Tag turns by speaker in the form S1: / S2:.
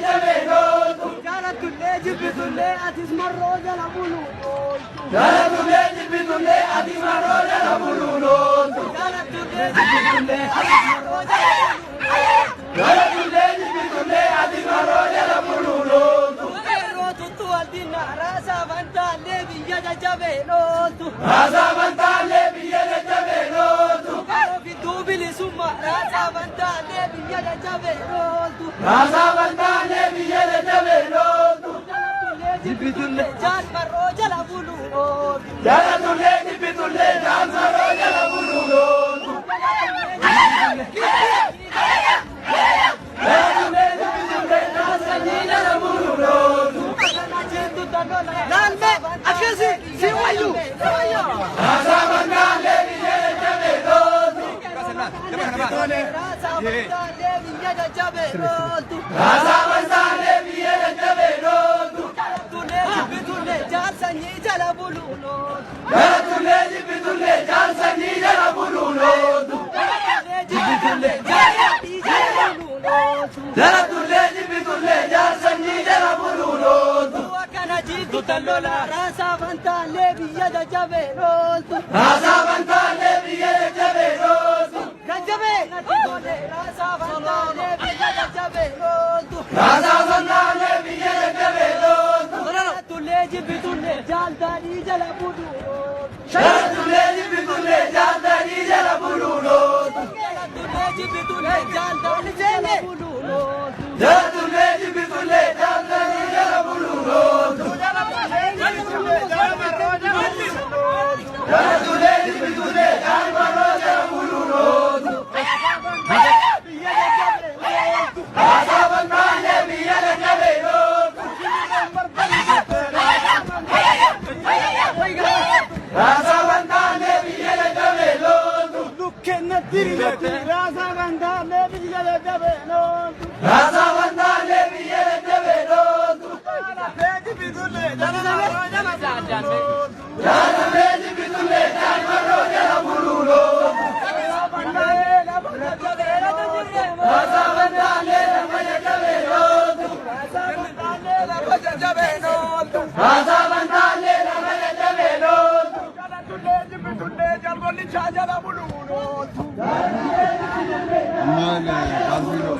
S1: jajjabeelootu.
S2: Jaalatullee jibbitullee atis marroo jala buluun.
S1: Jaalatullee jibbitullee atis marroo jala buluun.
S2: Jaalatullee jibbitullee atis marroo jala buluun.
S1: Jaalatullee jibbitullee atis marroo jala buluun.
S2: Yeroo tuttu waldinna raasaa bantaallee biyya jajjabeelootu.
S1: Raasaa bantaallee biyya jajjabeelootu.
S2: Karoo fidduu bilisummaa raasaa bantaallee biyya jajjabeelootu.
S1: Raasaa bantaallee biyya jajjabeelootu.
S2: Jibbitullee jaal marroo jala buluun.
S1: Jaalatullee jibbitullee jaal marroo jala buluun. Jaalatullee jibbitullee jaal sanyii jala buluun.
S2: Laalme akkasi si wayyu.
S1: Raasaa bantaallee biyya jajjabeelootu.
S2: Raasaa bantaallee biyya jajjabeelootu.
S1: Raasaa bantaallee biyya jajjabeelootu.
S2: Jibbitullee jaal sanyii jala buluun.
S1: Jaalatullee jibbitullee jaal sanyii jala buluun.
S2: Jibbitullee jaal sanyii jala buluun.
S1: Jaalatullee jibbitullee jaal sanyii jala buluun.
S2: Akkana jiitu tallola raasaa bantaallee biyya jajjabeelootu.
S1: Raasaa bantaallee biyya jajjabeelootu.
S2: Jajjabee raasaa bantaallee biyya jajjabeelootu.
S1: Raasaa bantaallee biyya jajjabeelootu.
S2: Jaalatullee jibbitullee jaal daadhii jala buluun.
S1: Jaalatullee jibbitullee jaal daadhii jala buluun.
S2: Jaalatullee jibbitullee jaal daadhii jala buluun.
S1: Jaalatullee jibbitullee jaal daadhii jala buluun. Jaalatullee jibbitullee jaal marroo jala buluun. Raasaa bantaallee biyya jajjabeelootu. Raasaa bantaallee biyya jajjabeelootu.
S2: Lukkenna diribatti raasaa bantaallee biyya jajjabeelootu.
S1: Raasaa bantaallee biyya jajjabeelootu. Jaalatullee jibbitullee jaal marroo jala buluun. Raasaa bantaallee lafa jajjabeelootu. Raasaa bantaallee lafa jajjabeelootu.
S2: Jaalatullee jibbitullee jalbollichaa jala buluun.
S3: Mane, Calvino.